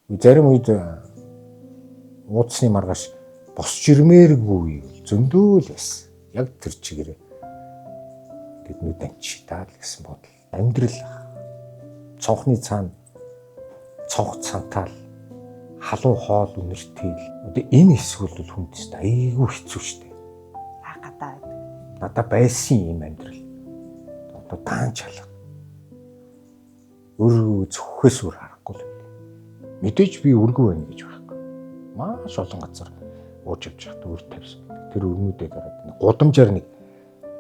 Зарим үед уудсны маргааш босч ирмээргүй зөндөө л байсан. Яг тэр чигээрээ гэд нүд анчитаад гэсэн бодол. Амьдрал цонхны цаана цонх цантаал халуун хоол үнэртэйл. Одоо энэ хэсгүүл бол хүндэст айгүй хэцүү шттэ. Гадаа. Надад байсан юм амьдрал. Одоо таан чалга. Өр зөвхөөс үр харахгүй л. Мэдээж би үргүй байна гэж байхгүй. Маш олон газар ууж явж байхад үр тавьсан. Тэр өрнүүдээ дараад гудамжаар нэг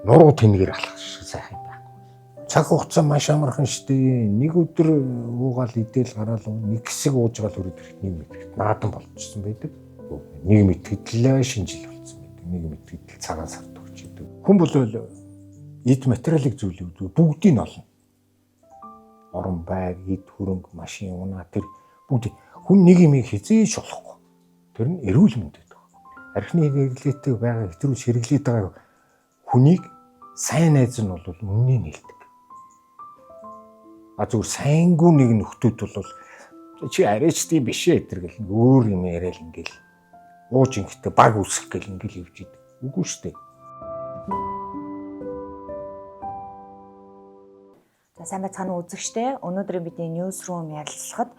нуруу тэнгээр алхах шиг сайхан байхгүй. Цаг хугацаа маш амархан штэ. Нэг өдөр уугаал идэл гараал нэг хэсэг ууж гал өрөд ирэхэд нэг мэтгэд наадан болчихсон байдаг. Нэг мэтгэдлээ шинжил болсон байдаг. Нэг мэтгэдэл цагаан сард өгч идэв. Хүн бол эд материалыг зүйлүүд бүгдийг нь олно. Орон байг, эд хөрөнгө, машин, унаа тэр бүгд хүн нэг юм хизээш болохгүй. Тэр нь эрүүл мэндэд байна. Архины хэрэглээтэй байгаа хэтрүүл хэрэглээд байгаа хүнийг сайн найз нь бол үннийг нэлдэг. Зүгээр сайнгүй нэг нөхдүүд бол чи арайч тийм биш ээ гэл өөр юм яриад ингээл ууж ингээдтэй баг үсэх гэл ингээл явж идэг. Үгүй шүү дээ. За сайн байцгаана уу үзэгчдээ. Өнөөдөр бидний ньюсрум ярилцлагад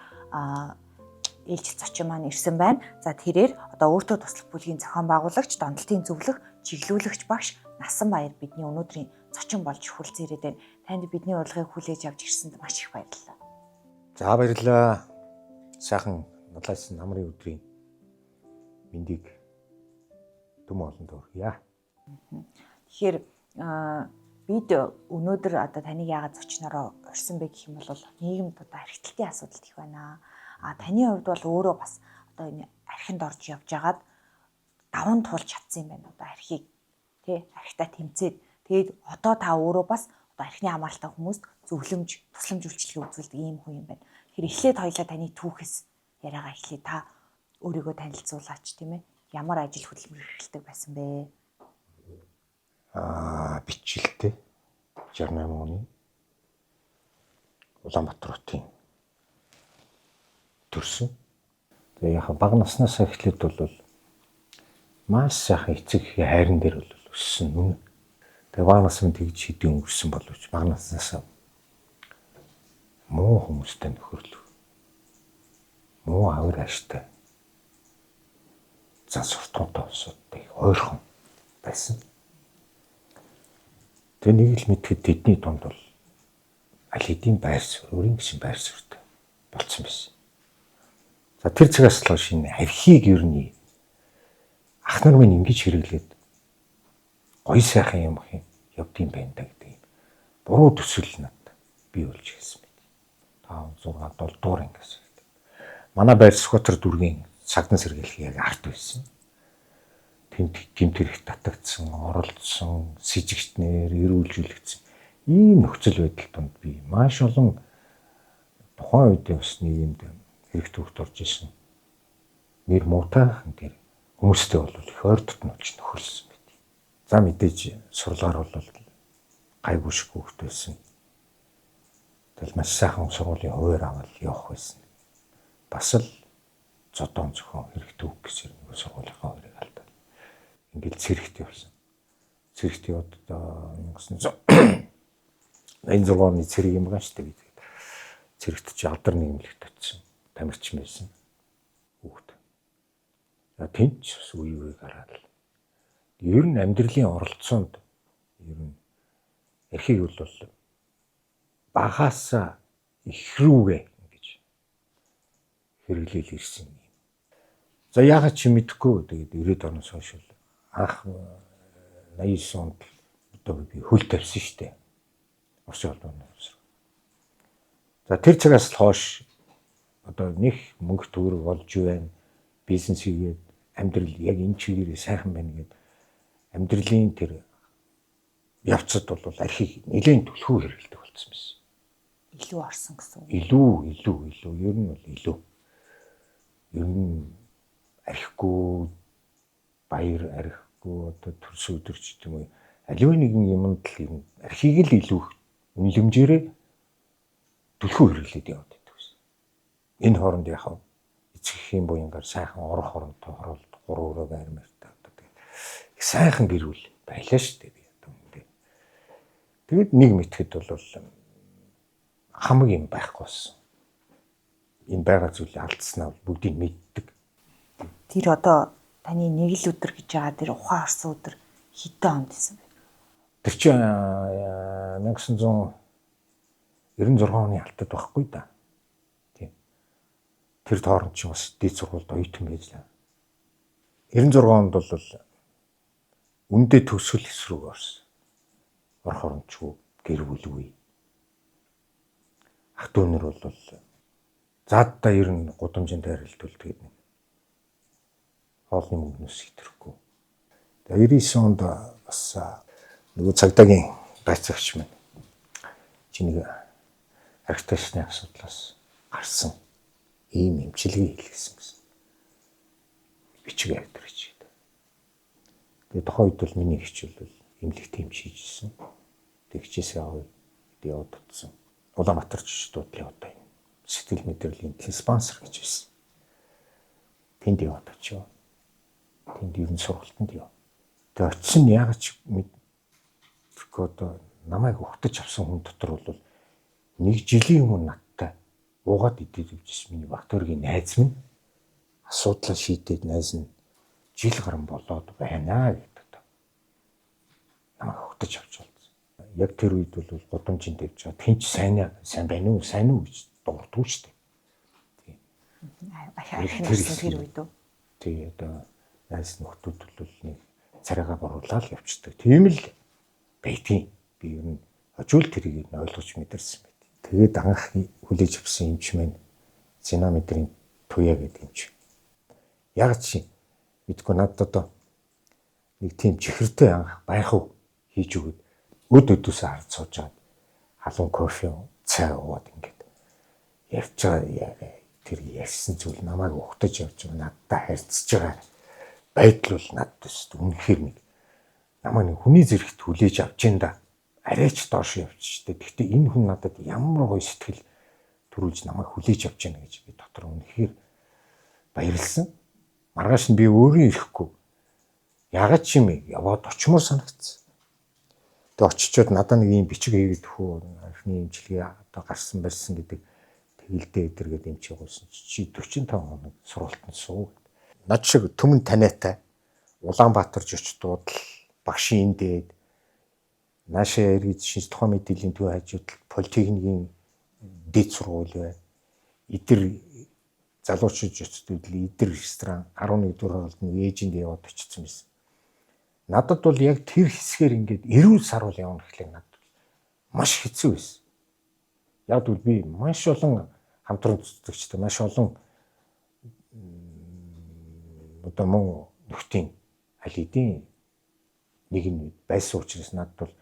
ээлж зочин маань ирсэн байна. За тэрээр одоо өөртөө туслах бүлгийн зохион байгуулагч, донтолтын зөвлөх, чиглүүлэгч багш Насан Баяр бидний өнөөдрийн зочин болж хүрэлцэн ирээд байна. Танд бидний урилгыг хүлээж авч ирсэнд маш их баярлалаа. За баярлалаа. Сайхан налаас намрын өдрийн мэндийг түм олонд хүргье. Тэгэхээр бид өнөөдөр одоо таныг яагаад зочнороо урьсан бэ гэх юм бол нийгэмд одоо архитектурын асуудал их байна. Таны хувьд бол өөрөө бас одоо энэ архинд орж явж байгаад даван туулж чадсан юм байна. Одоо архийг архитаа тэмцээд тэгээд одоо та өөрөө бас одоо архины хамааралтай хүмүүст зөвлөмж, тусламж үйлчилгээ үзүүлдэг ийм хүн юм байна. Тэгэхээр эхлээд хоёлаа таны түүхээс яриагаа эхлэе. Та өөрийгөө танилцуулаач тийм ээ. Ямар ажил хөдөлмөр эрхэлдэг байсан бэ? Бичлэлтэй 68 оны Улаанбаатар хотын төрсөн. Тэгээ яг бага наснаас эхлээд бол маш сайхан эцэг хайран дээр бол өссөн үнэ. Тэгээ бага наснаа тэгж хэдийн өнгөрсөн боловч бага наснаас муу хүмүүстэй нөхөрлөв. Муу авир аштай. За суртахуунтай улсуудтай ойрхон байсан. Тэгээ нэг л мэдхэд тэдний дунд бол аль хэдийн байр суурь, өөрийн гэсэн байр суурьтай болцсон байсан. За тэр цагаас л шинэ архийг ер нь ах нар минь ингэж хэрэглээд гоё сайхан юм явдсан байна да гэдэг буруу төсөл над бий болж ирсэн байт. 5 6 7 дуур ингээс. Манай байр Сүхбаатар дүргийн сагдан сэргийлэх яг арт байсан. Тэнд гэмт хэрэг татагдсан, оролцсон, сэжигчнэр эрүүлжүүлэгдсэн ийм нөхцөл байдал донд би маш олон тухайн үед бас нийгэмд хэрэг төвхт орж исэн. Нэр муутайхан тэр хүмүүстэй бол их ойр дотнолж нөхөрлсөн байт. За мэдээж сурлаар бол гайгүй шиг хөвгт байсан. Тэгэл маш сайхан сургуулийн хуваар аваад явах байсан. Бас л зодон зөвхөн хэрэг төвх гэсэн нэг сургуулийнхаа хуваарийг алдаа. Ингээл цэрэгт явсан. Цэрэгт яваад одоо 1986 оны цэрэг юм байна шүү дээ. Цэрэгт чи алдар нийгэмлэгт очсон. Тамирчин байсан. Хүүхд. Тэнч үе гараад. Ер нь амьдралын оролцоонд ер нь архийг бол багаас их рүүгээ ингэж хэрэглээл ирсэн юм. За яагаад чи мэдэхгүй тэгээд 90-ад оноос хойш анх 89 онд одоо би хөл тавьсан шүү дээ. Орчин холбооны улс. За тэр цагаас л хойш одоо нэг мөнгө төгрөг олж байна. Бизнес хийгээд амьдрал яг энэ чигээрээ сайхан байна гэд амьдралын тэр явцад бол архийг нэлээд төлхөө хэрэглэдэг болсон байсан. Илүү орсон гэсэн үг. Илүү ер нь бол илүү. Ер нь архигүй баяр архигүй одоо төрс өдөрч гэдэг юм уу. Аливаа нэгэн юмд л архийг л илүү үнэлэмжээрээ төлхөө хэрэглээд яваад байдаг гэсэн. Энэ хооронд яхав эцгийн буянгаар сайхан орох оронтой хороолт 3 өрөө байрмаартай одоо тэгээд их сайхан гэр бүл байлаа шүү дээ би одоо үндэ. Тэгээд нэг мэтгэд бол хамаг юм байхгүй болсон. Энэ байгаа зүйлийг алдснаа бүгдийг мэддэг. Тэр одоо таны нэг л өдөр гэж байгаа тэр ухаан орсон өдөр хэдэн онд байсан бэ? Тэр чинь 1996 оны алтад байхгүй да. Тийм. Тэр тоорн чинь бас дээд сургуульд оюутан байлаа. 96 онд бол үндэ төгсгөл эсрэг орсон. Орох орончгүй гэр бүлгүй. Ах дүүнэр бол зааддаа ер нь гудамжинд харилцуулт гэдэг нэг хоолны мөнгнөөс хэтрэхгүй. Тэгээ 99 онд бас нөгөө цагдаагийн гайцагч минь чи нэг архитектурны асуудлаас гарсан ийм эмчилгээ хийлгэсэн гэсэн. Бичиг авдирч. Тэгээ тухайн үед бол миний хичээл бол эмнэлэгт эмч хийжсэн. Тэгчээсээ аваад яваад утсан. Улаанбаатар жишдуудлын одоо юм. Сэтгэл мэдрэлийн спонсор гэж байсан. Тэнд яваад очив. Тэнд ер нь сургалтанд яв. Тэгээ очисон яагаад ч мэдрэхгүй одоо намайг өгтөж авсан хүн дотор бол нэг жилийн өмнө надтай уугаад идэж явжсэн миний бактерийн найз минь асуудлаа шийдээд найз нь жил гарan болоод байна гэдэг. Намайг өгтөж авч болсон. Яг тэр үед бол гудамжинд явж байгаа. Тэнч сайн байна уу гэж дурдгүй шүү дээ. Тийм. Ахирсан тэр үед үү? Тэгээ одоо найз нөхдүүд бол нэг царайгаа боруулаад явчихдаг. Тийм л байдгийн. Би ер нь хожуул тэрийг ойлгож мэдэрсэн байт. Тэгээд анх хүлээж авсан эмч маань Зина мэдрийн Туяа гэдэг эмч. Яг чи мэдгүй надад одоо нэг тийм чихэртэй анх байхав хийж өгöd өдөөсөө харж суужаад халуун кофе цай уугаад ингээд ярьж байгаа тэр ярьсан зүйл намайг өгтөж явж байгаа надтай харьцаж байгаа байдал бол надад үнэхээр нэг намайг нэг хүний зэрэгт хүлээж авч ин да арайч доош явчихжээ. Гэхдээ энэ хүн надад ямар гоё сэтгэл төрүүлж намайг хүлээж авч яана гэж би дотор үнэхээр баярлсан. Маргааш нь би өөрөө ирэхгүй. Ягаад ч юм яваад очмоор санагдсан. Тэгээ очичоод надад нэг юм бичиг хийгээд хөө анхны имчилгээ одоо гарсан барьсан гэдэг тэгэлдээ өдөргээд эмч явуулсан чи 45 хоног сургалтанд суу. Над шиг төмөн таниатай Улаанбаатар жич дуудал багшийн дээд наашаа иргэд шинж тухайн мэдээллийн төв хажууд политехникийн дэд сургууль бай. Идэр залуучууд жицдүүдл идэр ресторан 11 дугаар хоолны ээжинд яваад очсон байсан. Надад бол яг тэр хэсгээр ингээд эрүүл саруул явна гэхлээр надад маш хэцүү байсан. Яг бол би маш олон хамтран цэцэгчтэй маш олон одоо мөн нөхдийн аль хэдийн нэг нь байсан учраас надад бол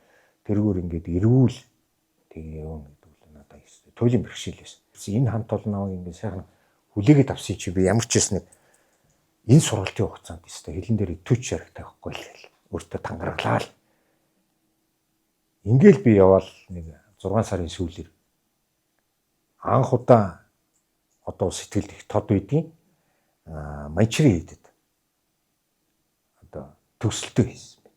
тэргээр ингээд эрүүл тэгээ явна гэдэг бол надад туйлын бэрхшээл байсан. Энэ хамт олон намайг ингээд сайхан хүлээгээд авсан чи би ямар ч юм энэ сургалтын хугацаанд өстой хилэн дээр төч яригтай байхгүй л өөртөө тангаргалаа. Ингээл би яваал нэг 6 сарын сүүлээр анх удаа одоо сэтгэлд их тод үйдیں۔ Манчри хийдэд одоо төгсөлтөө хийсэн байна.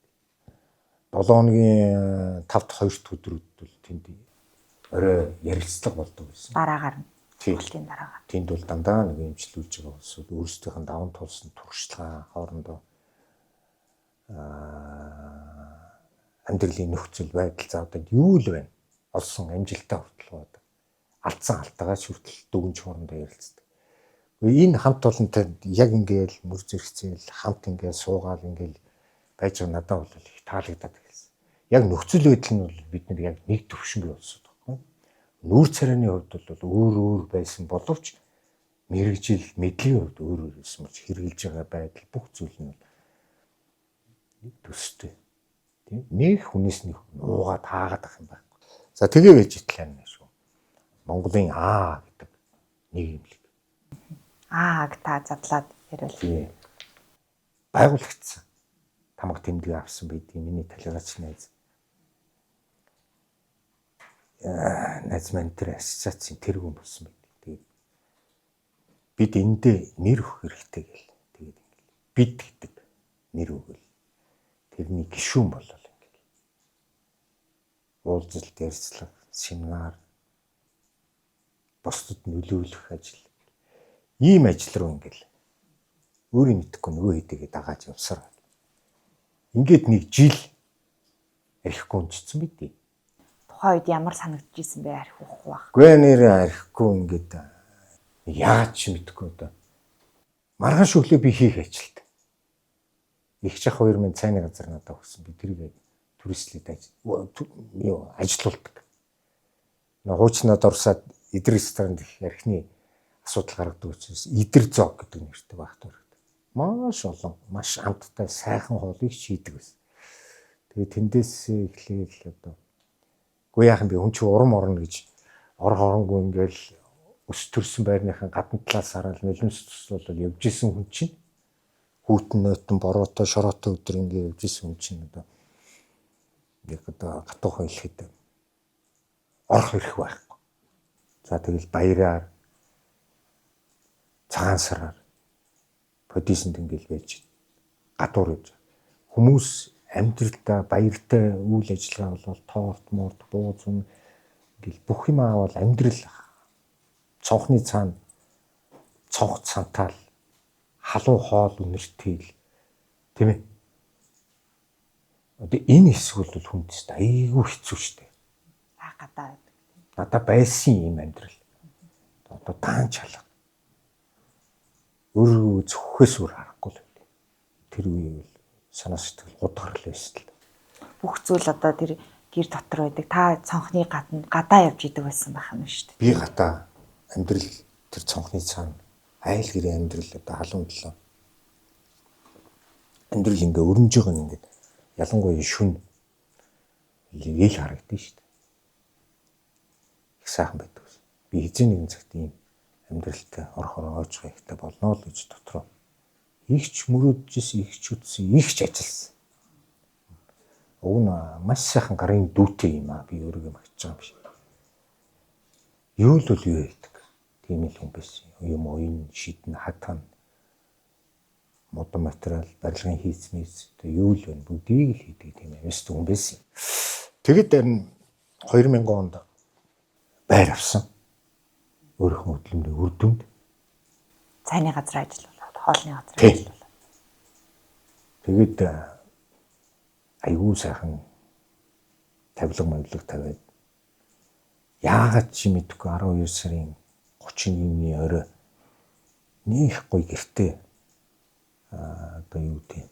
7 хоногийн 5 дахь 2 дахь өдрүүд бол тэнд орой ярилцлага болдог байсан. Дараагаар нь сургалтын дараагаар. Тэнд бол дандаа нэг эмчилүүлж байгаа улсууд өөрсдийнх нь даван туулсан туршлага хоорондоо амьдралын нөхцөл байдал заавал юу л байна? Олсон амжилтаа хүртэл алдсан алдаагаас хүртэл дүгнж хоорондоо ярилцдаг. Энэ хамт олонтой яг ингээл мөр зэрэгцээл хамт ингээл суугаал ингээл байж байгаа надад бол их таалагдаад байсан. Яг нөхцөл байдал нь бол бид нар яг нэг төвшингийн улсууд баггүй. Нүүр царайны хувьд бол өөр байсан боловч мэрэгжил мэдлийн хувьд өөр байсан болж хэрэгжилж байгаа байдал бүх зүйл нь нэг төстэй. Тийм нэг хүнээс нэг нуугаад таагаад ах юм байхгүй. За тэгээ байж итлээ шүү. Монголын А гэдэг нэг имлэг. Ааг та задлаад ярил. Байгуулагдсан. Тамга тэмдэг авсан байдгийг миний талигаач найз. Найз маань тэр ассоциацийн тэргүүн болсон байдаг. Тэгээд бид эндээ нэр өгөх хэрэгтэй гэл. Тэгээд бид гэдэг нэр өгөл тэрний гишүүн болол ингээл. Уулзалт, ярилцлага, семинар, бусдад нөлөөлөх ажил. Ийм ажил руу ингээл өөрийн мэдэхгүй нөгөө хэдийгээ дагааж явсаар. Ингээд нэг жил архихгүй унжсан бидий. Тухайн үед ямар санагдаж исэн бэ архи уухгүй байх. Гүй нэр архихгүй ингээд яаж ч мэдэхгүй одоо. Маргааш өглөө би хийх ажилт. Их жах 2000 цайны газар надад өгсөн. Би тэрийг туристлээд ажилуулдаг. Нөгөө хуучнаад орсаад идэр ресторанд их архины асуудал гаргадаг учраас идэр зоог гэдэг нэртэй багт өргөдөг. Маш олон, маш амттай сайхан хоолыг шийдэг байсан. Тэгээд тэндээс эхлээл одоо гүй яахан би хүн чи урам орно гэж ор хоронгүй ингээл өс төрсөн байрныхан гадна талаас хараад нулимс туслуулаад явж исэн хүн чинь хүүтэн нойтон бороотой шороотой өдөр ингээд явж исэн хүн чинь одоо яг одоо гатуухан хэлэхэд орох ирэх байхгүй. За тэгэл баяраар цагаан сараар бодисонд ингээл байж гадуур явж хүмүүс амьдралдаа баяртай үйл ажиллагаа бол тоорт морд бууз юм ингээл бүх юм аавал амьдрал цонхны цаана цонх цантаал халуун хоол үнэртэл тийм ээ. Одоо энэ хэсгүүл бол хүндэст айгүй хэцүү шттэ. Гадаа. Надад байсан юм амьдрал. Одоо даан чалга. Өөрөө зөвхөөс өөр харахгүй л үү. Тэр үе бол санаа сэтгэл гудгар л байсан л. Бүх зүйл одоо тэр гэр дотор байдаг. Та цонхны гадаа явж идэг байсан байх юм шүү дээ. Би гадаа амьдрал тэр цонхны цаана айл гэрийн амьдрал одоо халуун төлөө. Амьдрал ингээ өрнөж байгаа нь ингээ ялангуяа шүн ил харагдсан шүү дээ. Их сайхан байдаг. Би хэзээ нэгэн цагт ийм амьдралтай орхороо ойж хайхтай болно л гэж дотроо ихч мөрөөдчихсэн, ихч үтсэн, ихч ажилласан. Уг нь маш сайхан гарын дүүтэй юм аа би өөрийгөө магтаж байгаа юм шиг. Юу л юу байдаг. Тийм л хүн байсан. Юм оюун шидэн хатан модон материал барилгын хийц мэс юу л вэ бүгдийг л хийдэг тийм юм өст хүн байсан. Тэгэд харин 2000 онд байр авсан. Өөрийнхөө хөдөлмөрийн үр дүнд цайны газар ажиллуулаад, хоолны газар ажиллуулаад. Тэгээд аюу сайхан тавилга мавлаг тавиад яагаад чи мэдгүй 12 сарын 31-ний орой нөх гоё гэртээ одоо юу гэдэг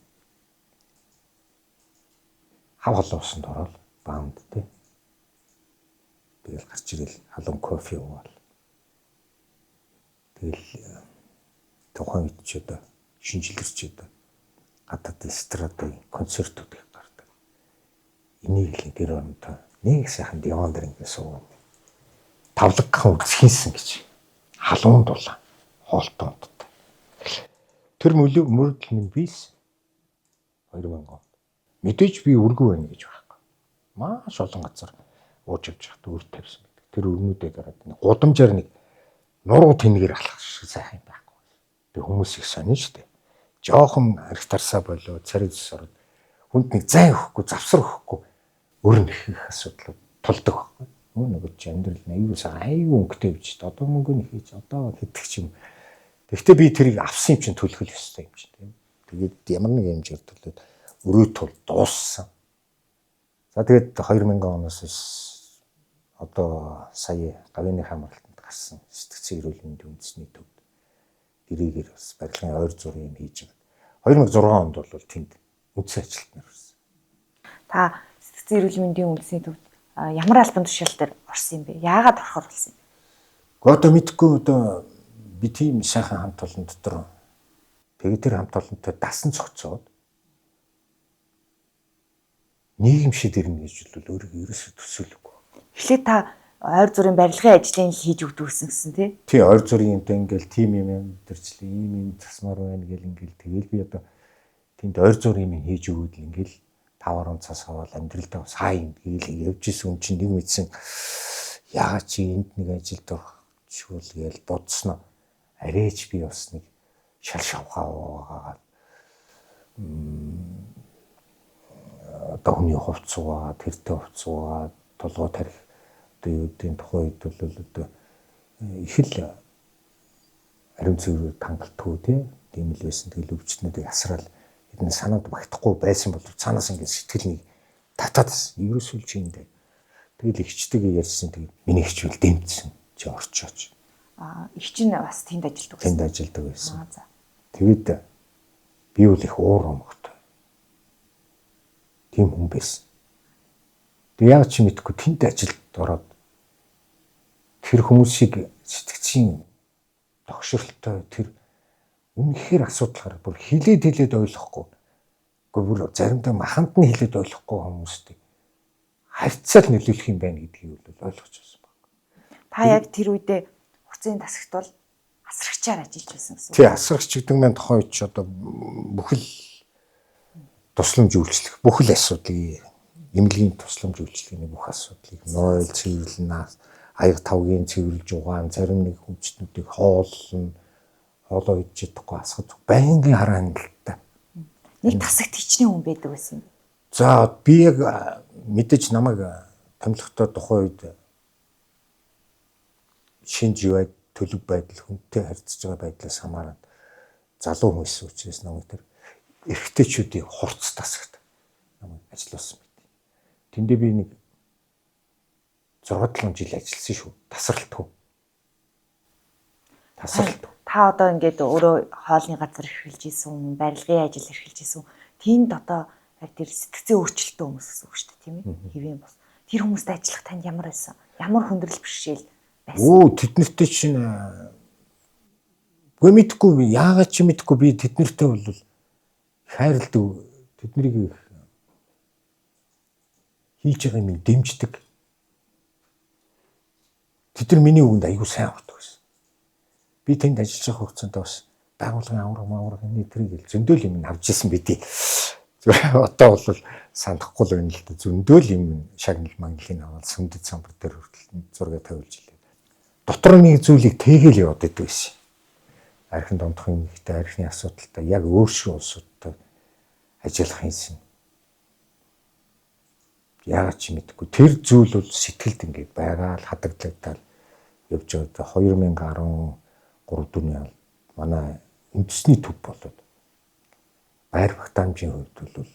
хав холоосонд ороод баамд тий. Тэгэл гарч ирэл халуун кофе уугаал. Тэгэл тухайн үед ч одоо шинжилэрч одоо гадаад эстрадын концертууд их гардаг. Энийг л гэр оронтой нэг сайхан диван дээр ингэ суугаад тавлагхан үзхийнсэн гэж халуун дулаан хоолтой унтдаг. Тэр мөрдөл минь бийс 2000 он. Мэдээж би үргүү байна гэж байхгүй. Маш олон газар ууж явж байхад үр тавьсан байдаг. Тэр өрнүүдээ дараад гудамжаар нэг нуруу тэнгээр алхах шиг сайхан байхгүй. Тэг хүмүүс их сонин штэ. Жохон архитарсаа болоо царай зүс ороод хүнд нэг зай өгөхгүй, завсар өгөхгүй өрн их асуудлууд тулдаг байхгүй. Нөгөө ч амьдрал аюу сайхан аюу өнгөтэй байж та одоо мөнгө нь хийж одоо хэдэх ч юм. Гэхдээ би тэрийг авсан юм чинь төлөх ёстой юм чинь тийм. Тэгээд ямар нэг хэмжээр төлөөд өрөө тул дууссан. За тэгээд 2000 оноос одоо сая гавьяаны хамгаалтанд гарсан сэтгцэн эрүүл мэндийн үндэсний төвд дэрийгээр бас барилгын ойр зургийн юм хийж байгаа. 2006 онд бол тэнд үндсэн ажилтнаар ирсэн. Та сэтгцэн эрүүл мэндийн үндэсний төвд ямар албан тушаал дээр орсон юм бэ? Яагаад орохоор болсон юм? Одоо мэдгүй одоо би тийм сайхан хамт олон дотор тэгээд тэр хамт олонтой дасан цогцоод нийгэмшид ирнэ гэж бол өөрийгөө ерөөсөө төсөөлөхгүй. Эхлээд та ойр зургийн барилгын ажлыг хийж өгдөгсөн гэсэн тий? Тий, ойр зургийн юмтай ингээл тим юм өдөрчлээ ийм засмаар байна гэл ингээл тэгэл би одоо тэнд ойр зургийн юм хийж өгөөд л ингээл 5 цас аваад амьдралдаа бас хаа юм гээл явж исэн хүн чинь нэг мэдсэн яагаад чи энд нэг ажилд орчихвол гээл бодсноо арайч би бас нэг шал шавхаа уугаад одоо хүний хувцсуугаа тэртээ хувцсуугаа толгой тарих одоо юу гэдгийг тухайн үед бол одоо их л ариун цэврээр тангалтгүй тийм л байсан. Тэгэл өвчтнүүдийг асраал эдний санаад багтахгүй байсан бол цаанаас ингээд сэтгэл нэг татаад ерөөсөө л чиндээ. Тэгэл ихчтэйгээ ярьсан. Тэгэл миний хичвэл дэмжсэн чи орчооч. Их чинь бас тэнд ажилладаг байсан. Тэнд ажилладаг байсан. Тэгэд би бол их уур омгтой. Тийм хүн байсан. Тэг яг чи мэдхгүй тэнд ажилд ороод тэр хүмүүсийг сэтгцийн тогшролтой тэр үнэхээр асуудал гараад бүр хилээд ойлгохгүй. Гэхдээ бүр заримдаа маханд нь хилээд ойлгохгүй хүмүүстэй харьцаал нөлөөлөх юм байна гэдгийг бол ойлгож байсан баг. Та яг тэр үедээ хуцын тасагт бол асрагчаар ажиллаж байсан гэсэн үг. Тий, асрагч гэдэг нь тухайн үед ч одоо бүхэл тусламж үйлчлэх бүхэл асуудлыг эмнэлгийн тусламж үйлчлэгийн бүх асуудлыг нойл цэвэрлэн аяг тавгийн цэвэрлж угаан зарим нэг хүчнүүдийг хоолоо идэж чадахгүй асгаж байнгын хараа хандлагатай. Нэг тасагт хичнээн хүн байдаг байсан юм. За би яг мэдээж намайг томилохдоо тухайн үед шинж юу төлөв байдал хүнтэй харьцаж байгаа байдлаас хамаарат залуу хүмүүс учраас намайг тэр эрэгтэйчүүдийн хурц тасагт намайг ажиллуулсан байт. Тэндээ би нэг 6-7 жил ажилласан шүү. Тасралтгүй. Та одоо ингээд өөрөө хоолны газар эрхэлж исэн, барилгын ажил эрхэлж исэн. Тэнд одоо яг тэр сэтгцийн өөрчлөлтөө хүмүүс гэсэн үг шүү дээ, тийм ээ? Хэвэн бос. Тэр хүмүүстэй ажиллах танд ямар байсан? Ямар хүндрэл бэрхшээл байсан? Тэднэртэй чинь үгүй мэдгүй яагаад ч мэдгүй би тэднэртэй бол хайрладаг. Тэднийг хийж байгаа юм дэмждэг. Тэд нар миний үгэнд аягүй сайн ордог байсан. Би тэнд ажиллаж байгаа хугацаанд бас байгууллагын авраг тэрийг зөндөөл юм авч ирсэн бидий. Одоо бол санахгүй л байна л да. Зөндөөл юм шагнал мангалын аваад сүмдэд самбар дээр хүртэл зураг тавиулж илээ. Дотор нэг зүйлийг тэгээл яваад байдаг байсан. Архин дондохын ихтэй архины асуудалтай яг өөршөө улсуудтай ажиллах юмсан. Яагаад ч мэдгүй тэр зүйл бол сэтгэлд ингээд байгаа л хадагдлагдаад явж байгаа. 2013 оны манай үндэсний төв болоод байр багтаамжийн хувьд бол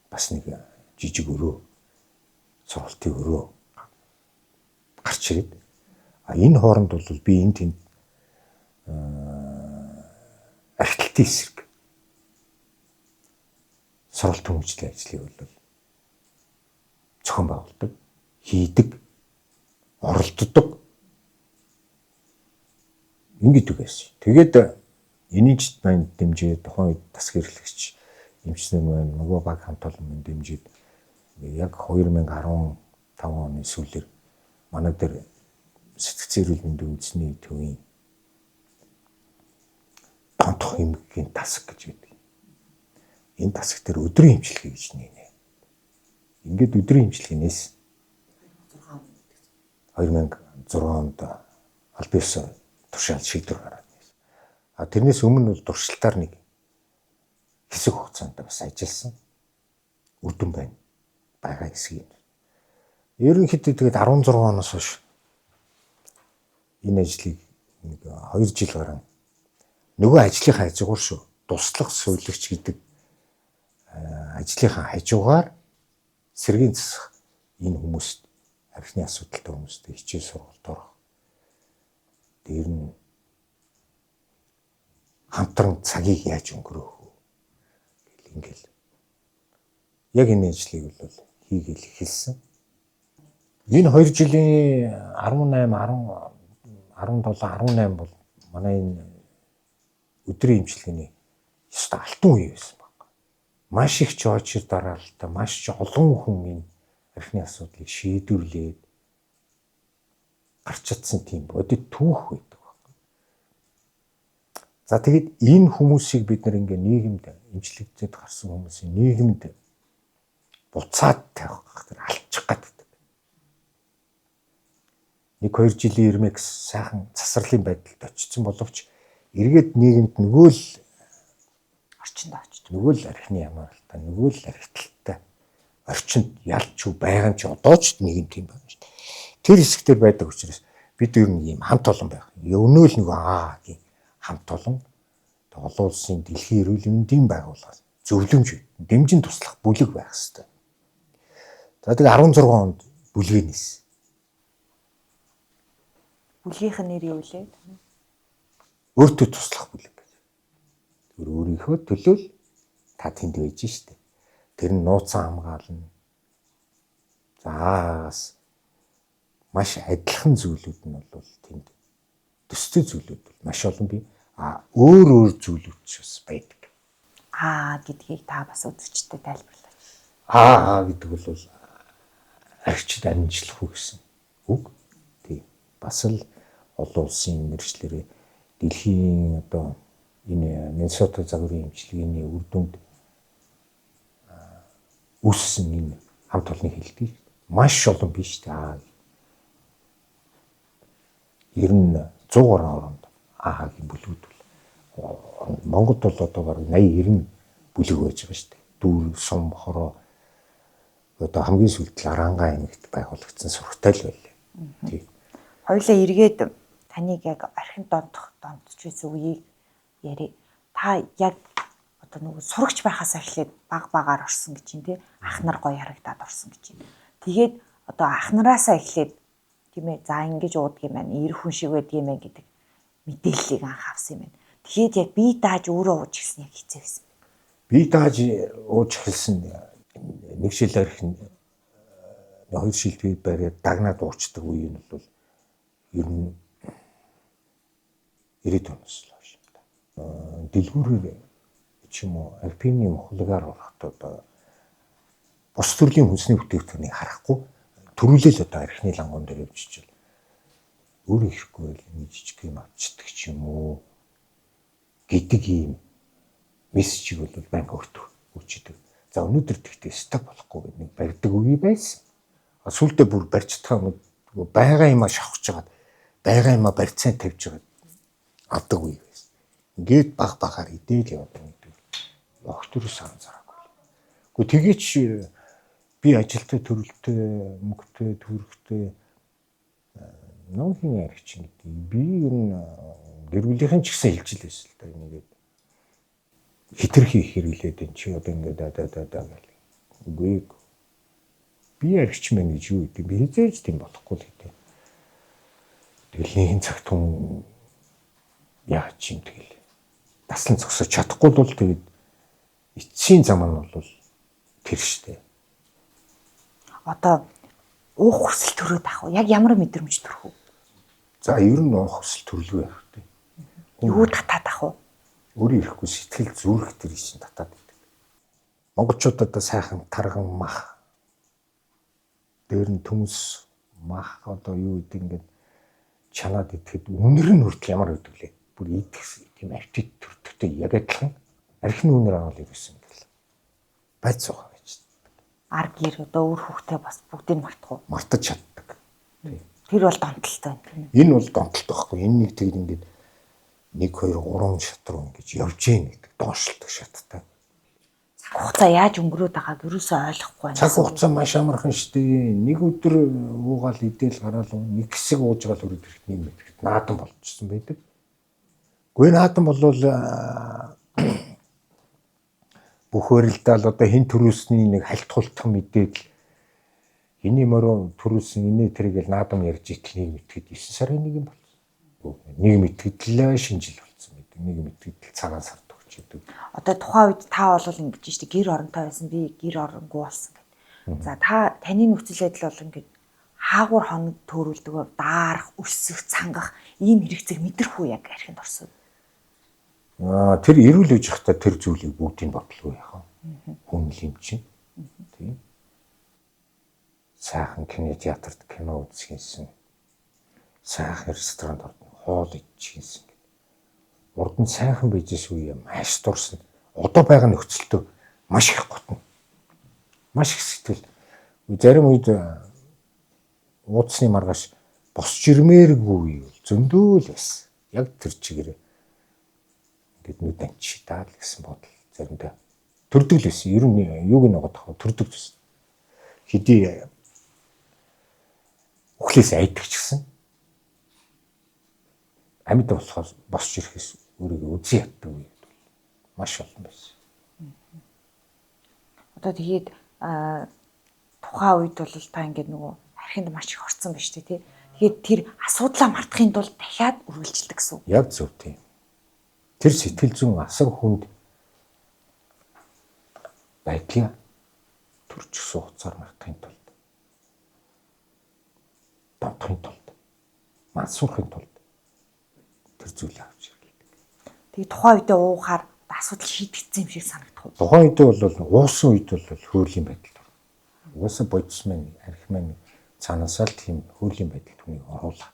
бас нэг жижиг өрөө сургалтын өрөө гарч ирээд энэ хооронд бол би энэ тэнд архитектийн эсрэг сургалт хүмүүжлийн ажлыг бол зохион байгуулдаг, хийдэг, оролддог. Ингэдэг байсан. Тэгээд энийч маань дэмжиж тухайн үед тас гэрлэгч эмчнэр маань нөгөө баг хамт олон маань дэмжиж яг 2015 оны сүүлээр манай дээр сэтгцийн эрүүл мэндийн үндэсний төвийн тонтох эмгэгийн тасаг гэж байдаг. Энэ тасаг дээр өдрийн эмчилгээ гэж нийнэ. Ингээд өдрийн эмчилгээнээс 2006 онд аль биесээ туршаал шийдвэр гараад байсан. Тэрнээс өмнө бол туршилтаар нэг хэсэг хугацаанд бас ажилласан. Үрдэн байна. Бага хэсгийг. Ерөнхийдөө тэгээд 16 оноос хойш энэ ажлыг нэг 2 жил гарan нөгөө ажлынхаа хажуугаар шүү. Туслах суулгч гэдэг ажлынхаа хажуугаар сэргийн засах энэ хүмүүст архины асуудалтай хүмүүстэй хичээл сургалт орох. Дээр нь хамтран цагийг яаж өнгөрөөх вэ гэл ингээл яг энэ ажлыг бол хийгээл эхэлсэн. Энэ 2 жилийн 18 17 18 бол манай энэ өдрийн эмчилгээний ёстой алтан үе байсан баг. Маш их чоочир дараалалтай, маш ч олон хүн энэ архины асуудлыг шийдвэрлээд гарч чадсан тийм бодит түүх байдаг баг. За тэгээд энэ хүмүүсийг бид нар ингээ нийгэмд эмчлэгдээд гарсан хүмүүсийн нийгэмд буцаад тавих гэхээр алчих гэдэг. 1-2 жилийн ирмэкс сайхан засварлын байдалд очсон боловч эргээд нийгэмд нөгөө л орчинд очиж. нөгөө л архины ямаалтай, нөгөө л архиталтай орчинд ялч уу байгаа юм чи одоо ч нийгэм тийм байна шүү дээ. Тэр хэсэгтэр байдаг учраас бид ер нь ийм хамт олон байх. Өнөө л нөгөө аагийн хамт олон олон улсын дэлхийн эрүүл мэндийн байгууллага зөвлөмж дэмжин туслах бүлэг байх хэрэгтэй. За тэгээ 16 онд бүлгээс Бүлгийнх нь нэр юу вэ? өөртөө туслах бүлэг гэж. Тэр өөрийнхөө төлөө л та тэнд байж штэ. Тэр нь нууцан хамгаална. Заас маш адилхан зүйлүүд нь бол тэнд төстэй зүйлүүд бол маш олон бий. Өөр зүйлүүд ч бас байдаг. Гэдгийг та бас үзэгчдэд тайлбарлаач. Гэдэг бол арчид амжилах үг гэсэн үг. Тийм. Бас л олон улсын мэргэжлэрээ дэлхийн одоо энэ Миннесота загварын эмчилгээний үр дүнд үүссэн энэ хамт олонны хэлдэг. Маш олон биш дээ. Ер нь 100 гаруй оронд аагийн бүлгүүд бол Монголд бол одоо бараг 80-90 бүлэг байж байгаа шүү дээ. Дүүр, сум, хороо одоо хамгийн сүүлд Арангаа аймагт байгуулагдсан сургалттай л байлаа. Тийм. Хоёулаа эргээд таныг яг архин донтож байсан үеийг яри. Та яг одоо нөгөө сурагч байхаас эхлээд багаар орсон гэж юм тий. Ах нар гоё харагдаад орсон гэж юм. Тэгээд одоо ах нараасаа эхлээд тийм ээ за ингэж уудаг юм байна. Эр хүн шиг байдаг юм байна гэдэг мэдээллийг анх авсан юм байна. Тэгээд яг бие дааж өөрөө ууж гисэн яг хэцүү байсан. Бие дааж ууж эхэлсэн нэг жил архин 2 жил бие бариад дагнаад уучдаг үе нь бол ер нь 90 оноос л хойш. Дэлгүүрээр ч юм уу альпины мохлагаар ороход одоо бус төрлийн хүнсний бүтээгдэхүүнийг харахгүй төрүүлэл одоо архины лангуун дээр явж өөрөө ирэхгүй л нэг жижиг юм авчдаг ч юм уу гэдэг ийм мессежийг бол банк өгчдөг. За өнөөдөр тэгтээ стоп болохгүй нэг барьдаг үе байсан. Сүүлдээ бүр барьж чадхаа байгаа юмаа шавхаж жагаад байгаа юмаа барьцаан тавьж жагаад авдаг үе байсан. Ингээд багаар идээл явдаг гэдэг. Огтөрөөс анзаараагүй. Гэхдээ тэгээч би ажилтай төрөлтэй мөнгөтэй төгрөгтэй нуухийн архич гэдэг. Би ер нь гэр бүлийнхэн ч гэсэн хэлж лээсэн л да ингээд хитрхи хэрэглээд энэ чи одоо ингээд даа гэл. Үгүй би архич мэн гэж юу гэдэг. Би хизээж тийм болохгүй л гэдэг. Тэгэл нэгэн цагт хүн яа ч юм тэгэл таслан зогсож чадахгүй бол тэгээд эцсийн зам нь бол тэр штэ. Одоо уух хүсэл төрөөд ах уу? Яг ямар мэдрэмж төрөх үү? За ер нь уух хүсэл төрлөө байх тий. Юу татаад ах уу? Өөрөө ирэхгүй сэтгэл зүрх тэр ишин татаад байдаг. Монголчууд одоо сайхан тарган мах дээр нь төмс мах одоо юу гэдэг ингээд чанаад идэхэд үнэр нь хүртэл ямар байдаг лээ. Бүр идэх тийм аппетит төрдөгтэй яг адилхан архины үнэр аваад ирсэн гэл. Байц суугаа гэж. Ар гэр одоо өөр хүүхдээ бас бүгдийг мартах уу? Мартаж чаддаг. Тэр бол донтолтой байна. Энэ бол донтолтой байхгүй. Энэ нэг тэгээд ингээд 1 2 3 шат руу ингэж явж ийн гэдэг доошлдог шаттай. Цаг хугацаа яаж өнгөрөөд байгааг юусоо ойлгохгүй байна. Цаг хугацаа маш амархан шүү дээ. Нэг өдөр уугаал идээл гараал нэг хэсэг ууж гал өрөөд ирэхэд нэг мэдрэгт наадан болчихсон байдаг. Гүй наадан болвол бүх хөрөлдөөл одоо хин төрөөсний нэг хальтгуултах мэдээд эний мороо төрөөсөн инээ тэргээл наадам ярьж итэл нэг мэтгэд 9 сарын 1 болсон. Нэг мэтгэдлээ шинжил болсон байдаг. Нэг мэтгэдэл цагаан сард өгч идэг. Одоо тухайн үед та бол ингэж штэ гэр оронтой байсан би гэр оронгүй болсон гэдэг. За таны нөхцөл байдал бол ингэж хаагур хоног төөрүүлдэг даарах, өсөх, цангах ийм хэрэгцээг мэдрэх үү яг архинд орсон. Тэр эрүүл үеж захта тэр зүйлийг бүгдийг бодлоо яхаа. Хүн юм чинь. Тийм. Сайхан кинотеатрт кино үзчихсэн. Сайхан ресторанд орно, хоол идчихсэн гэдэг. Урд нь сайхан байжээс үе маш дурсан. Одоо байгаа нөхцөлтөө маш их готно. Маш их сэтгэл. Зарим үед уудсны маргааш босч ирмээргүй бол зөндөө л байсан. Яг тэр чигээр ингээд нүд амчитаа л гэсэн бодол заримдаа төрдөг л байсан. Ер нь юуг нэг бодох төрдөг л байсан. Хэдий өхлөөс айдаг ч гэсэн амьд болохоор босч ирэхээс өөрийгөө үзий яддаг үед маш олон байсан. Одоо тэгээд тухайн үед бол та ингээд нөгөө архинд маш их орцсон байна шүү дээ тий. Тэгээд тэр асуудлаа мартахын тулд дахиад үргэлжлэдэг гэсэн үг. Яг зөв тийм. Тэр сэтгэл зүйн асар хүнд байдлаа төрчихсөн хугацаар мартахын тулд, давтахын тулд, мансуурахын тулд тэр зүйлээ авч ирлээ. Тэгээд тухайн үедээ уухаар асуудал шийдэгдсэн юм шиг санагдах уу? Тухайн үед бол уусан үед бол хөөлийн байдал. Угаасаа бодис маань архи маань цаанаасаа л тийм хөөлийн байдал түүнийг оруулаа.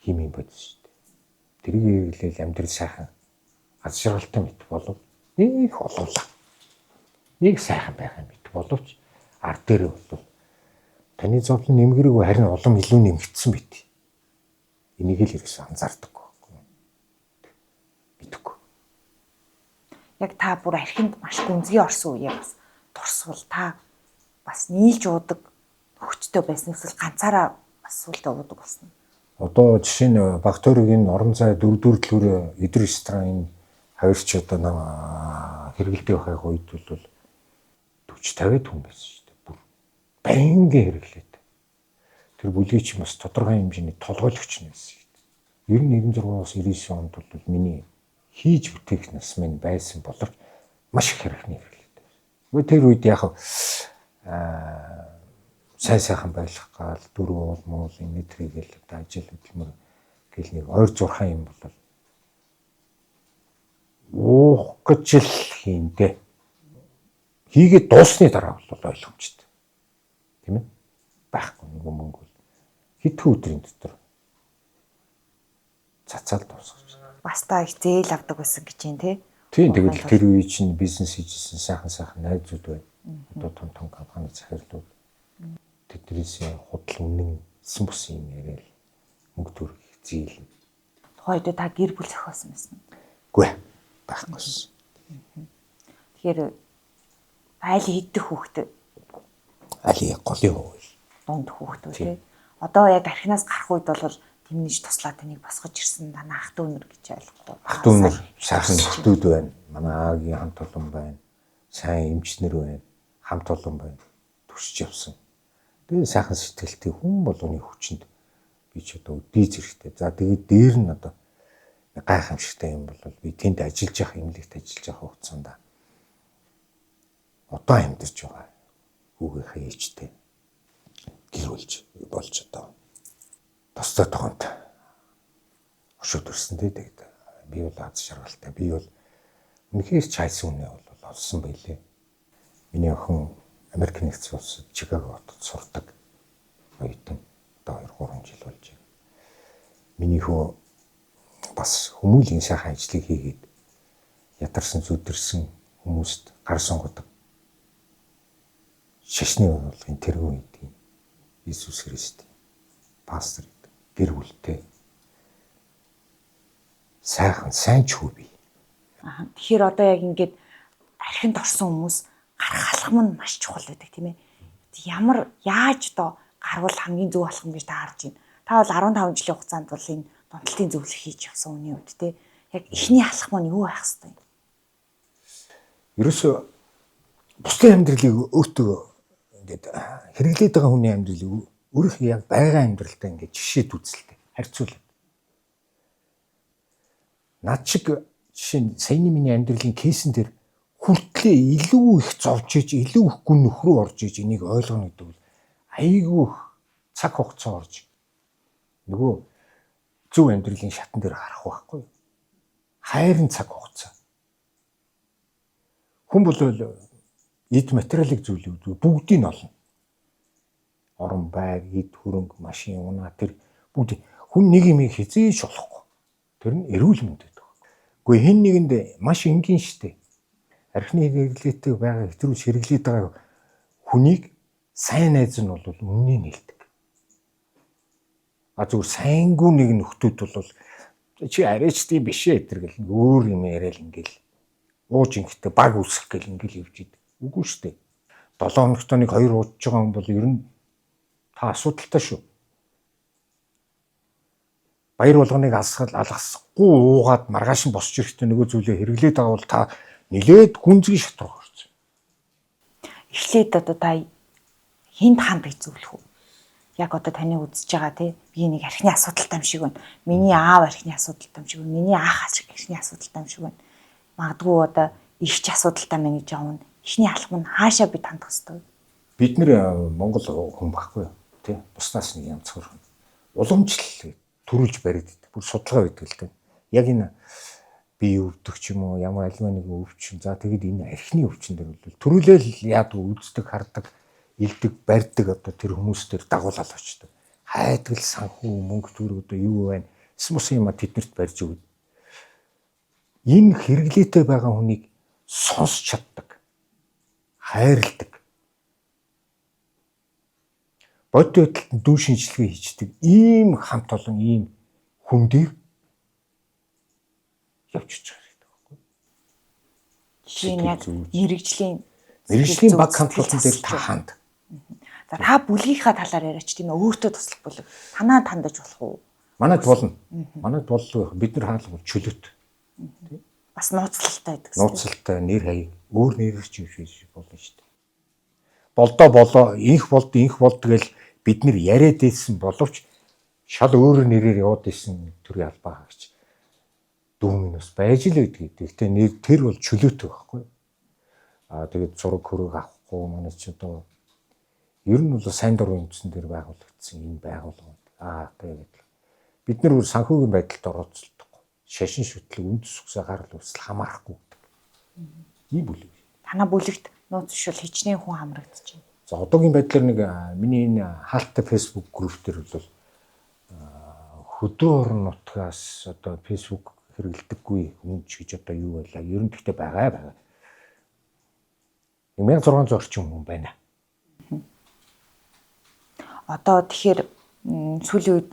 Химийн бодис шүү дээ. Тэрийг хэрэглээл амьдрал сайхан аз жаргалтай мэт болов нэг олуулаа. Нэг сайхан байгаа мэт боловч ард дээр бол таны зовлон нэмгэргүй харин улам илүү нэмэгдсэн байт. Энийг л хэрэгсэн анзаардаг байхгүй. Мэдгүй. Яг та бүр архинд маш гүнзгий орсон үеэ бас дурсвал та бас нийлж уудаг хөвчтэй байсан эсвэл ганцаараа бас сүлдээ уудаг болсон. Одоо жишээ нь Багтөрөгийн орон зай 4-4 төлөөр эдэр ресторан хавирч одоо хэрэгэлдэг байхыг үед бол 40-50 хүн байсан шүү дээ. Бүр байнга хэрэглээд. Тэр бүлгийн ч бас тодорхой хэмжээний толгойлогч нь байсан шүү дээ. 96-аас 99 онд бол миний хийж бүтээх нас минь байсан боловч маш их хэрхний хэрэглээд байсан. Тэр үед яг сайн сайхан байх гал дөрөв уул муул энэ тэргээл одоо ажил хөдөлмөр гэл нэг ойр зурхаан юм бол уух гэж л хийндэ. Хийгээд дуусны дараа бол ойлгомжтой. Тийм ээ? Байхгүй нэг мөнгө бол хэдхэн өдрийн дотор цацаал дуусгаж. Бас та их зээл авдаг байсан гэж юм тий. Тийм тэгэл тэр үе чинь бизнес хийжсэн сайхан найзууд байна. Одоо том компани захирлууд тэднээс худал үнэн сэн бус юм яриад мөнгө төрөх зээл. Тухайн үед та гэр бүл зохиосон байсан уу? Үгүй байхгүйсэн. Тэгэхээр айл идэх хүүхдээ Али голын хөвөл. дунд хүүхдүүд тий. Одоо яг архинаас гарах үед бол тэмнэж туслаад таныг босгож ирсэн дана ах дүүнэр гэж ойлгохгүй. Ах дүүнэр сайхан нөхдүүд байна. Манай аагийн хамт олон байна. Сайн эмчнэр байна. Хамт олон байна. Төсч явсан. Тэгээ сайхан сэтгэлтэй хүн болгоны хүчинд би ч одоо үдий зэрэгтэй. За тэгээд дээр нь одоо гайхамшигтай юм бол би тэнд ажиллаж явах эмнэлэгт ажиллаж явах хугацаанд одоо амьдарч байгаа хүүгийнхээ ээжтэй гэр бүлж болж одоо тостой тохонд өшөөд ирсэн тэгээд би бол аз жаргалтай. Би бол үнэхээр чайсан үнэ бол олсон байлээ. Миний охин Америк нэгдсэн улсад Чикаго хотод сурдаг. Оюутан одоо 2-3 жил болж байна. Миний хөө бас хүмүүлийн сайхан ажлыг хийгээд ядарсан зүдэрсэн хүмүүст гар сонгодог. Шашны урлагийн тэргүүн хийдэг. Иесус Христ пастор гэр бүлтэй сайн ч хүү бий. Тэгэхээр одоо яг ингээд архинд орсон хүмүүс гарах алхам нь маш чухал байдаг тийм ээ. Ямар яаж одоо гарвал хамгийн зөв алхам гэж та харж байна. Та бол 15 жилийн хугацаанд бол энэ донтолтын зөвлөх хийж явсан үний үед тийм яг эхний алхам нь юу байх хэвээр юм? Ерөөсөө бусдын амьдралыг өөртөө ингээд хэрэглээд байгаа хүний амьдралыг өөрийнхөө яг байгаа амьдралтай ингээд жишээд үзэлтэй харьцуулаад. Наад шиг жишээ нь саяны миний амьдралын кейсэн дээр хүртлээ илүү их зовж иж, илүү их гүн нөхрөө орж иж энийг ойлгоно гэдэг бол айгүй цаг хугацаа орж нөгөө зөв амьдралын шатан дээр харах байхгүй. Хайрын цаг хугацаа. Хүн бол эд материалын зүйлүүд бүгдийг нь олно. Орон байг, эд хөрөнгө, машин, унаа тэр бүгд хүн нэг юм хизээж болохгүй. Тэр нь эрүүл мэндэд байна. Гэхдээ хэн нэгэнд маш энгийн штэ. Архины хэрэглээтэй байгаа хэтрүүч хэрэглээд байгаа хүнийг сайн найз нь бол үннийг хэлдэг. Зүгээр сайнгүй нэг нөхдүүд бол чи арайч тийм биш ээ гэтэр гэл өөр юм яриад ингээл ууж ингэхдээ баг үсэх гэл ингээл явж идэг. Үгүй шүү дээ. 7 хоногт нэг 2 уудаж байгаа хүн бол ер нь та асуудалтай шүү. Баяр болгоныг алгасахгүй уугаад маргааш нь босч ирэхдээ нөгөө зүйлээ хэрэглээд байгаа бол та нилээд гүнзгий шатрах орсон. Эхлээд одоо та хинт хандаж зөвлөх үү? Яг одоо таны үзэж байгаа тий би нэг архины асуудалтай юм шиг байна. Миний аав архины асуудалтай юм шиг байна. Миний ах архины асуудалтай юм шиг байна. Магадгүй одоо ихч асуудалтай мэн гэж аавна. Эхний алхам нь хаашаа бид хандах ёстой вэ? Бид нэр Монгол хүн баггүй тий бусдаас нэг янзхөр уламжлал төрүүлж бариад идэг. Бүр судалгаа байдаг л дээ. Яг энэ бие өвдөх ч юм уу ямар альва нэг өвчин. За тэгэд энэ архины өвчин дээр бол төрүүлэл яадаг үздэг хардаг илдэг барьдаг одоо тэр хүмүүс дээр дагуулаад очдог. Хайдгал санхүү мөнгө төгрөг одоо юу байна? Смус юм тэднэрт барьж өгöd. Энэ хэрэглээтэй байгаа хүнийг сонсч чаддаг. Хайрладаг. Бодит байдалд дүү шинжилгээ хийдэг. Ийм хамт олон ийм хүндийг явчихж байгаа гэдэг байхгүй. Жишээ нь яг мэрэгжлийн баг хамт олон дээр та ханд. За та бүлгийнхаа талаар яриач тийм ээ өөртөө туслах бүлэг. Танаа тандаж болох уу? Манайд болно. Манайд боллоо. Бид нар хаалга чөлөөт. Бас нууцлалтай байдаг. Нууцлалтай нэр хаяг өөр нэрээр ч юм шиг болно шүү дээ. Болоо инх болд гэл бид нар яриад ийсэн боловч шал өөр нэрээр яваад ийсэн төрийн албаа гэж дүүм нь бас байж л байдаг. Гэхдээ нэр тэр бол чөлөөтэй байхгүй. Тэгээд зураг хөрөг авахгүй манай ч одоо ер нь бол сайн дурын үндсэн дээр байгуулагдсан энэ байгууллага. Тэгээд бид нар өөр санхүүгийн байдалд орооцолдохгүй. Шашин шүтлэг үндэс үсээ гарал үүсэл хамаарахгүй гэдэг. Ийм бүлэг. Танаа бүлэгт нууц шил хичнээн хүн хамрагдаж байна. За одоогийн байдлаар нэг миний энэ хаалттай Facebook групп дээр бол хөдөө орон нутгаас одоо Facebook хэрэглэдэггүй хүн ч гэж одоо юу байлаа. Ер нь гэхдээ байгаа. 1600 орчим хүн байна. Одоо тэгэхээр сүүлийн үед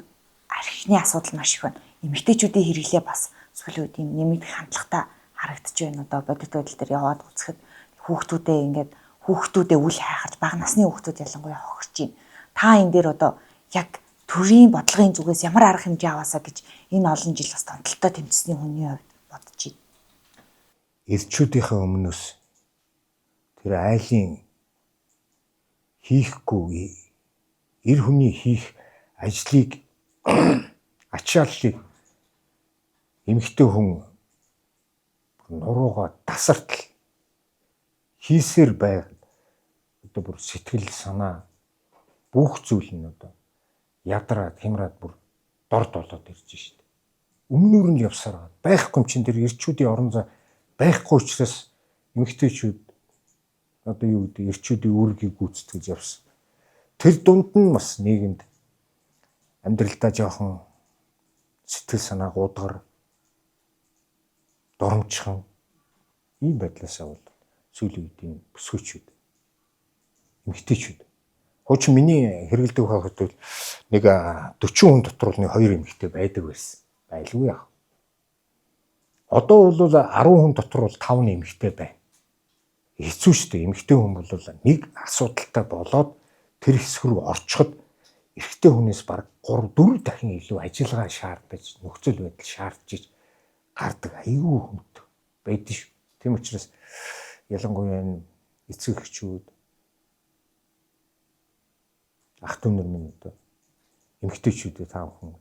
архины асуудал маш их байна. Эмэгтэйчүүдийн хэрэглээ бас сүүлийн үед юм нэмэгдэх хандлагатай харагдаж байна. Одоо бодит байдал дээр яваад үзэхэд хүүхдүүдээ үл хайхад бага насны хүүхдүүд ялангуяа хохирч байна. Та энэ дээр одоо яг төрийн бодлогын зүгээс ямар арга хэмжээ аваасаа гэж энэ олон жил бас томтолтой тэмцсэний хүний хувьд бодож байна. Эрчүүдийнхээ өмнөөс тэр айлын хийхгүй эр хүний хийх ажлыг ачааллыг эмэгтэй хүн нуруугаа тасартал хийсээр байгаад одоо бүр сэтгэл санаа бүх зүйл нь одоо ядраад хямраад бүр дорд болоод ирж шít. Өмнөр нь явсаар байхгүй юм чин тэр эрчүүдийн орон зай байхгүй учраас эмэгтэйчүүд одоо юу гэдэг эрчүүдийн үүргийг гүйцэтгэж явсан. Тэр дунд нь бас нийгэмд амьдралдаа жоохон сэтгэл санаа гуудгар доромчхон ийм байдлаасаа бол сүүлийн үеийн бүсгүйчүүд эмэгтэйчүүд хуучин миний хэрэгэлдэг байхад бол нэг 40 хүн дотор нэг 2 эмэгтэй байдаг байсан. Байлгүй яах. Одоо бол 10 хүн дотор бол 5 эмэгтэй байна. Хэцүү шүү дээ. Эмэгтэй хүн бол нэг асуудалтай болоод тэр хэсэг рүү орчход эрэгтэй хүнээс бараг 3-4 дахин илүү ажиллагаа шаардаж, нөхцөл байдал шаардж гардаг аюу хүнд байдаг шүү. Тийм учраас ялангуяа энэ эцэг эхчүүд ах дүү нар минь одоо эмэгтэйчүүдэд таа хүн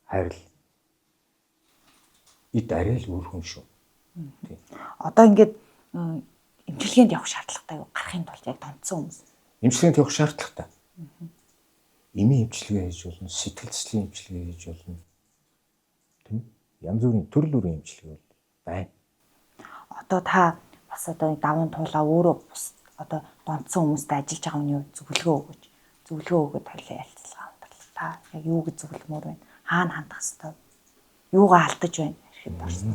хайрл эд арай л өөр хүн шүү. Тийм. Одоо ингээд эмчилгээнд явах шаардлагатай юу? Гарахын тулд яг томцсон хүмүүс. Эмчилгээнд явах шаардлагатай. Эмийн эмчилгээ хийж болно, сэтгэл зүйн эмчилгээ хийж болно. Тийм. Янз бүрийн төрөл бүрийн эмчилгээ бол байна. Одоо та бас одоо даван туулаа өөрөө бус одоо донцсон хүмүүстэй ажиллаж байгаа хүний зөвлөгөө өгөөд хоёлаа ялцлага хамтарлаа. Та яг юу гэж зөвлөмөр байна? Хаана хандах хэвээр? Юугаа алдаж байна? Ихэд орсон.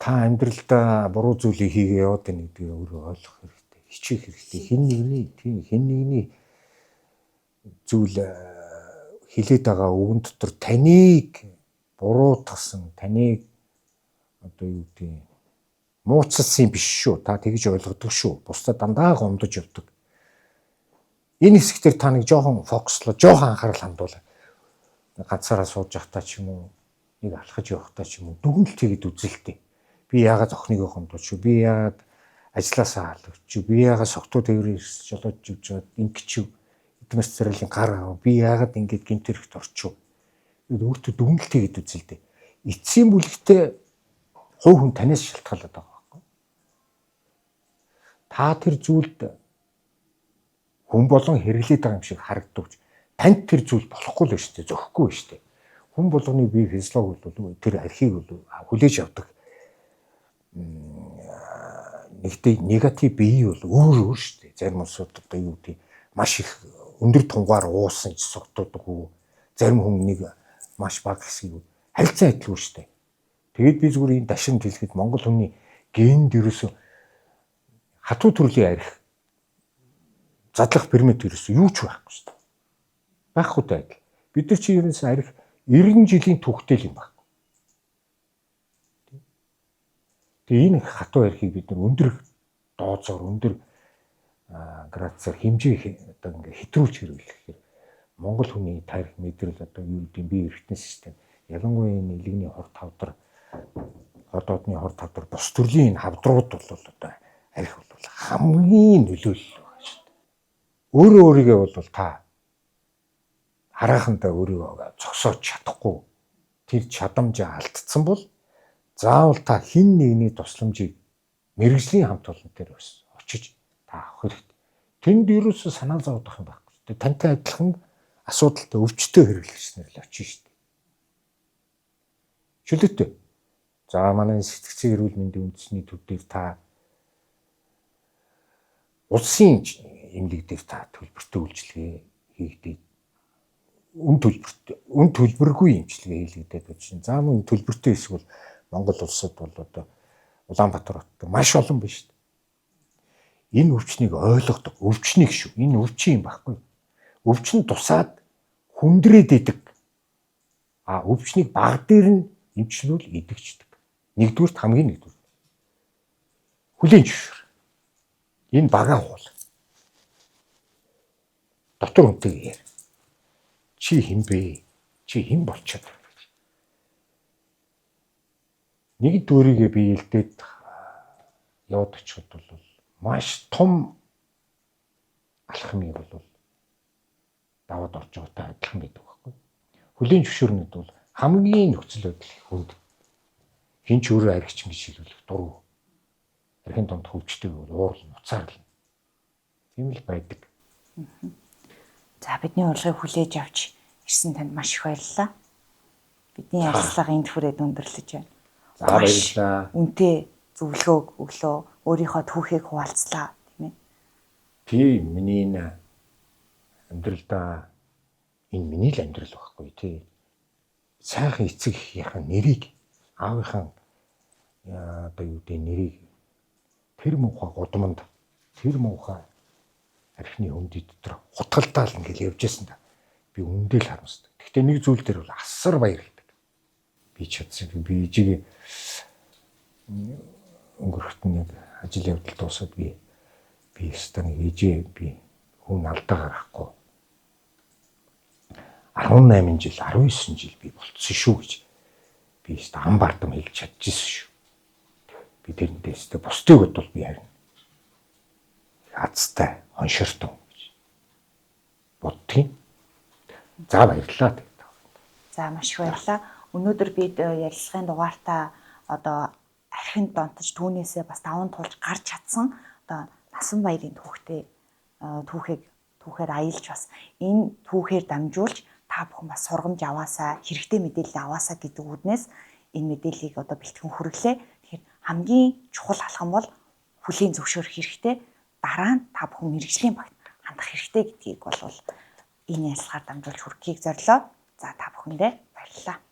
Та амьдралдаа буруу зүйлийг хийгээ яваад байна гэдгийг өөрөө ойлгох хэрэгтэй. Хичээх хэрэгтэй. Хэн нэгний зүйл хилээд байгаа үгэн дотор таныг буруутгасан, таныг одоо юу гэдэг мууцсан биш шүү. Та тэгж ойлгодог шүү. Бусдад дандаа гомдож явдаг. Энэ хэсгээр та нэг жоохон фокуслоо, жоохон анхаарал хандуулаа. Ганцаараа сууж явахдаа ч юм уу, нэг алхаж явахдаа ч юм уу, дүгнэлт хийгээд үзэлтэй. Би яагаад охиныг гомдооч шүү? Би яагаад ажилласаа халууч шүү? Би яагаад согтуу тээврээр жолоож живж чад ингэч юу? Эдмэс цэрэлийн гар аа. Би яагаад ингэж гинт хэрэгт орчих вэ? Өөртөө дүгнэлт хийгээд үзэлтэй. Эцсийн бүлэгтээ хувь хүн танаас шалтгаалаад байгаа байхгүй. Та тэр зүйлд хүн болон хэрэглээд байгаа юм шиг харагдавч танд тэр зүйл болохгүй л шүү дээ, зөхгүй шүү дээ. Хүн болгоны бие физиологи бол тэр архийг бол хүлээж авдаг негатив бие бол өөр шүү дээ. Зарим улсууд одоо юу гэдэг маш их өндөр тунгаар уусан ч согтуудаг. Зарим хүн нэг маш бага хэсгийг харилцан адилгүй шүү дээ. Тэгээд би зүгээр энэ дашин хэлэхэд Монгол хүний генд ерөөсө хатуу төрлийн арх задлах пирамид ерөөсө юу ч байхгүй шүү дээ. Байхгүй даа. Бид нар чи ерөөсө арх 90 жилийн түүхтэй юм байна. Тэгээ энэ хатуу архийг бид нар өндөр дооцоор өндөр градусаар хэмжээ одоо ингээ хэтрүүлж хэрэглэхээр Монгол хүний тарих мэдрэл одоо юу гэдэг бие эрхтэн систем ялангуяа энэ илгэний хор тавдар хотоодны хор тавдар бус төрлийн энэ хавдрууд бол одоо арх бол хамгийн нөлөөлөл байгаа шүү дээ. Өөрөө өөрийгөө бол та харахандаа өөрийгөө зогсоож чадахгүй тэр чадамжаа алдсан бол заавал та хэн нэгний тусламжийг мэрэгжлийн хамт олон дээр бас очиж та авах хэрэгтэй. Тэнд ерөөсөө санаа зовдох юм байхгүй. Тэгээ тантай адилхан асуудалтай өвчтөе хэрэглэгчнэр л очиж штеп. Чөлөөтэй. За манай сэтгцийн эрүүл мэндийн үндэсний төв дээр та улсын эмнэлэг дээр та төлбөртэй үйлчилгээ хийгдээ үн төлбөргүй эмчилгээ хийлгдээд байна чинь. За мөн төлбөртэй эсвэл Монгол улсад бол одоо Улаанбаатар хотод маш олон байна шүү дээ. Энэ өвчнийг ойлгодог, өвчнийг шүү. Энэ өвчин юм байхгүй. Өвчин тусаад хүндрээд идэг. Өвчнийг баг дээр нь эмчнүүл идэгчдэг. Нэгдүгürt хамгийн нэгдүгээр. Хүлээн зөвшөөр. Энэ багаа хуул. Дотор үнтэйгээр яар. Чи хэн бэ? Чи хэн болчиход байна гэж. Нэг дүүрийгээ биелдээд яваад очиход бол маш том алхмыг бол даваад орж байгаатай адилхан байдаг байхгүй. Хүлээн зөвшөөрнөд бол хамгийн нөхцөл байдал хүнд хин ч өөрөө аригч гэж шилжүүлэх дуруу. Архин донд хөвчтэй бол уурал нуцаар л. Тийм л байдаг. За бидний урилгыг хүлээж авч ирсэн танд маш их баярлалаа. Бидний ярилцлага энд хүрээд өндөрлөж байна. За баярлалаа. Үнтэй зөвлөгөөг өглөө, өөрийнхөө түүхийг хуваалцлаа, тийм ээ. Тийм, миний энэ амьдралдаа энэ миний л амьдрал байхгүй тий. Сайхан эцэг ихийнхээ нэрийг аавынхаа одоо юу гэдэг нэрийг тэр муухай гудамд тэр муухай архины хөндий дотор хутгалдаал ингээл явж байсан да. Би үндэл харамсдаг. Гэхдээ нэг зүйл дээр бол асар баярлагдав. Би чадсан. Би ижиг өнгөрөхт нэг ажил явдал дуусаад би станы ижээ би хүн алдаа гарахгүй 18 жил 19 жил би болцсон шүү гэж би ам бардам хэлж чадчихсан шүү. Би тэрнээс бусдыг бол би харин хацтай онширтон гэж боддгийн. За баярлалаа. За маш их баярлалаа. Өнөөдөр бид ярилцлагын дугаартаа одоо архинд донтож түүнээсээ бас даван туулж гарч чадсан одоо насан баярын түүхээр аялж бас энэ түүхээр дамжуулж та бүхэн бас сургамж аваасаа хэрэгтэй мэдээлэл аваасаа гэдэг үднээс энэ мэдээллийг одоо бэлтгэн хүргэлээ. Тэгэхээр хамгийн чухал алхам бол хүлийн зөвшөөрөх хэрэгтэй. Дараа нь та бүхэн мэрэгжлийн багт хандах хэрэгтэй гэдгийг бол энэ ярилцлагаар дамжуулж хүргэхийг зорилоо. За та бүхэндээ баярлалаа.